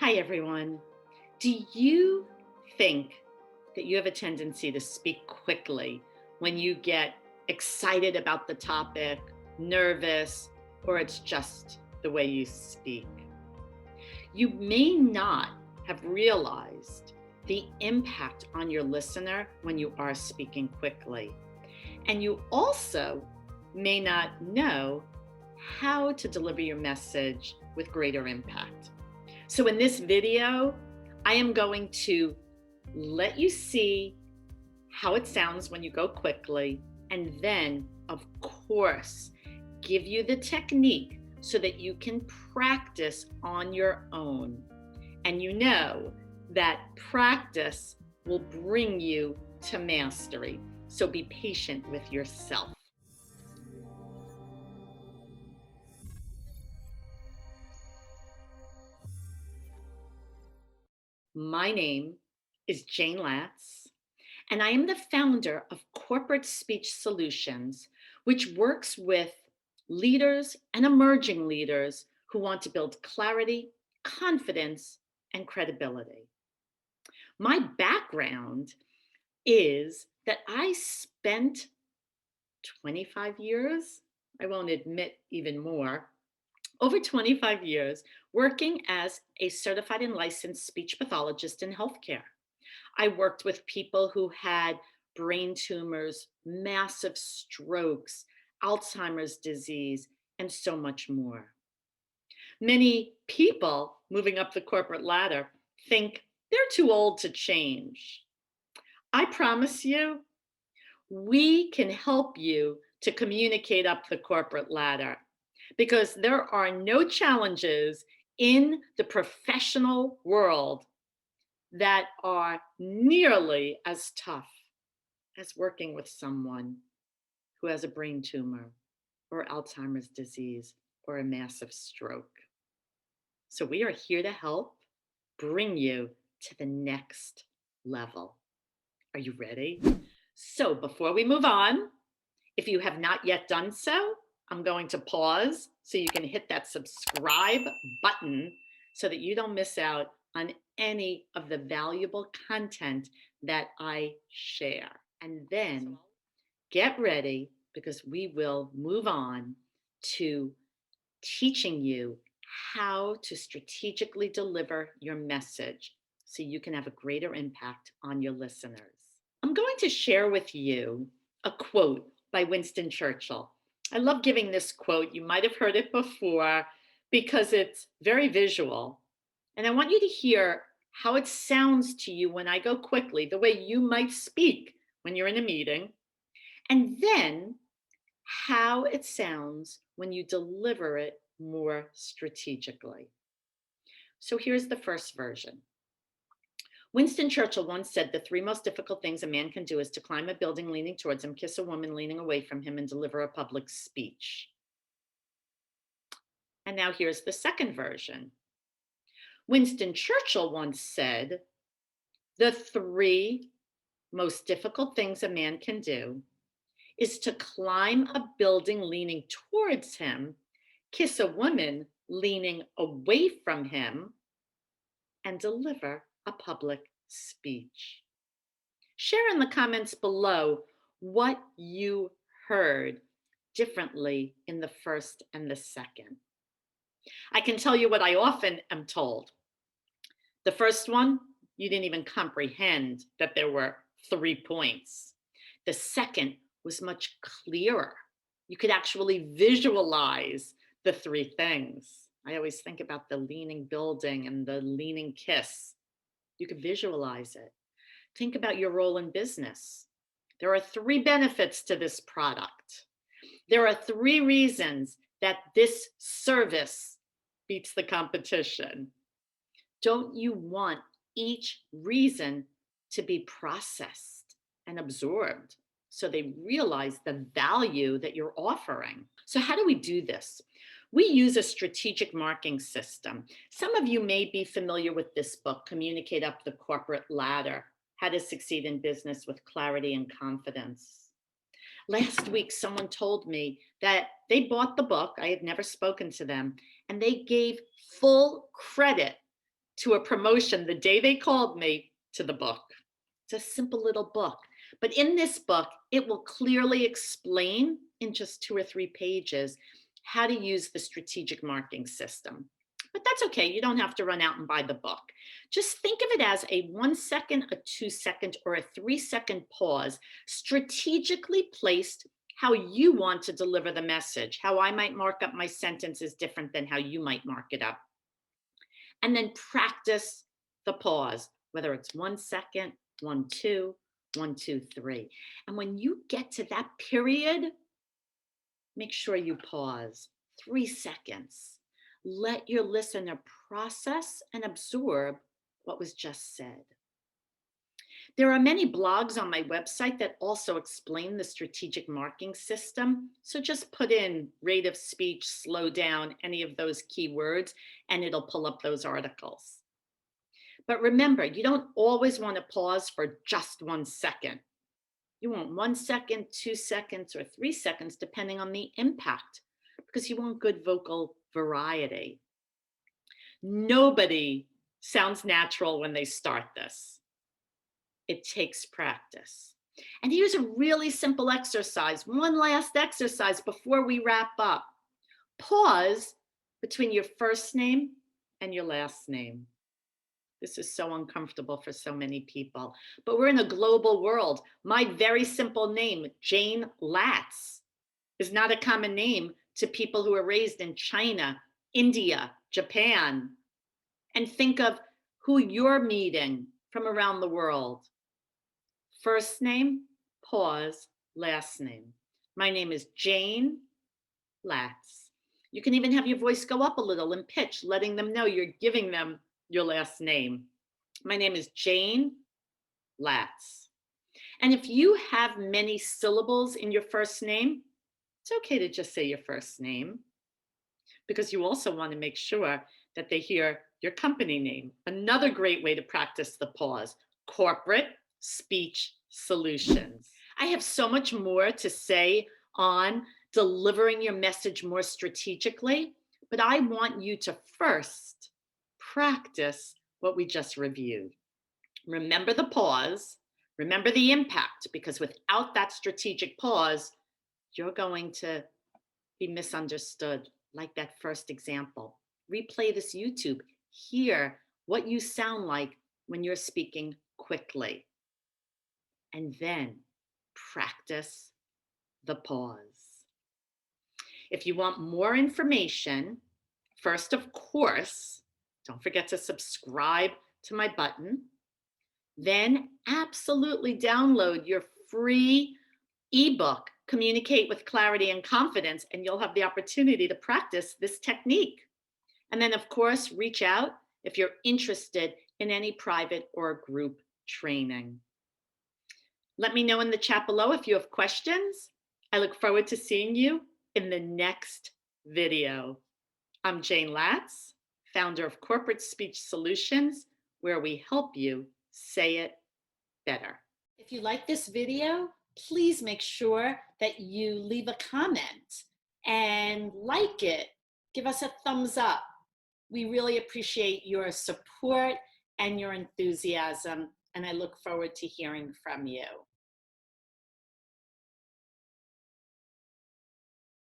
Hi, everyone. Do you think that you have a tendency to speak quickly when you get excited about the topic, nervous, or it's just the way you speak? You may not have realized the impact on your listener when you are speaking quickly. And you also may not know how to deliver your message with greater impact. So in this video, I am going to let you see how it sounds when you go quickly, and then, of course, give you the technique so that you can practice on your own. And you know that practice will bring you to mastery. So be patient with yourself. My name is Jayne Latz, and I am the founder of Corporate Speech Solutions, which works with leaders and emerging leaders who want to build clarity, confidence, and credibility. My background is that I spent 25 years, I won't admit even more, over 25 years working as a certified and licensed speech pathologist in healthcare. I worked with people who had brain tumors, massive strokes, Alzheimer's disease, and so much more. Many people moving up the corporate ladder think they're too old to change. I promise you, we can help you to communicate up the corporate ladder because there are no challenges in the professional world that are nearly as tough as working with someone who has a brain tumor or Alzheimer's disease or a massive stroke. So we are here to help bring you to the next level. Are you ready? So before we move on, if you have not yet done so, I'm going to pause so you can hit that subscribe button so that you don't miss out on any of the valuable content that I share. And then get ready because we will move on to teaching you how to strategically deliver your message so you can have a greater impact on your listeners. I'm going to share with you a quote by Winston Churchill. I love giving this quote. You might have heard it before because it's very visual. And I want you to hear how it sounds to you when I go quickly, the way you might speak when you're in a meeting, and then how it sounds when you deliver it more strategically. So here's the first version. Winston Churchill once said the three most difficult things a man can do is to climb a building leaning towards him, kiss a woman leaning away from him, and deliver a public speech. And now here's the second version. Winston Churchill once said the three most difficult things a man can do is to climb a building leaning towards him, kiss a woman leaning away from him, and deliver a public speech. Share in the comments below what you heard differently in the first and the second. I can tell you what I often am told. The first one, you didn't even comprehend that there were 3 points. The second was much clearer. You could actually visualize the 3 things. I always think about the leaning building and the leaning kiss. You could visualize it. Think about your role in business. There are 3 benefits to this product. There are 3 reasons that this service beats the competition. Don't you want each reason to be processed and absorbed so they realize the value that you're offering? So how do we do this? We use a strategic marketing system. Some of you may be familiar with this book, Communicate Up the Corporate Ladder, How to Succeed in Business with Clarity and Confidence. Last week, someone told me that they bought the book. I had never spoken to them, and they gave full credit to a promotion the day they called me to the book. It's a simple little book. But in this book, it will clearly explain in just 2 or 3 pages how to use the strategic marketing system. But that's okay. You don't have to run out and buy the book. Just think of it as a 1 second, a 2 second, or a 3 second pause, strategically placed how you want to deliver the message. How I might mark up my sentence is different than how you might mark it up. And then practice the pause, whether it's 1 second, 1, 2, 1, 2, 3. And when you get to that period, make sure you pause 3 seconds. Let your listener process and absorb what was just said. There are many blogs on my website that also explain the strategic marketing system. So just put in rate of speech, slow down, any of those keywords, and it'll pull up those articles. But remember, you don't always want to pause for just 1 second. You want 1 second, 2 seconds, or 3 seconds, depending on the impact, because you want good vocal variety. Nobody sounds natural when they start this. It takes practice. And here's a really simple exercise. One last exercise before we wrap up. Pause between your first name and your last name. This is so uncomfortable for so many people, but we're in a global world. My very simple name, Jayne Latz, is not a common name to people who are raised in China, India, Japan. And think of who you're meeting from around the world. First name, pause, last name. My name is Jayne Latz. You can even have your voice go up a little in pitch, letting them know you're giving them your last name. My name is Jayne Latz. And if you have many syllables in your first name, it's okay to just say your first name, because you also want to make sure that they hear your company name. Another great way to practice the pause, corporate speech solutions. I have so much more to say on delivering your message more strategically, but I want you to first practice what we just reviewed. Remember the pause, remember the impact, because without that strategic pause, you're going to be misunderstood, like that first example. Replay this YouTube, hear what you sound like when you're speaking quickly. And then practice the pause. If you want more information, first, of course, don't forget to subscribe to my button. Then absolutely download your free ebook, Communicate with Clarity and Confidence, and you'll have the opportunity to practice this technique. And then, of course, reach out if you're interested in any private or group training. Let me know in the chat below if you have questions. I look forward to seeing you in the next video. I'm Jayne Latz, founder of Corporate Speech Solutions, where we help you say it better. If you like this video, please make sure that you leave a comment and like it. Give us a thumbs up. We really appreciate your support and your enthusiasm, and I look forward to hearing from you.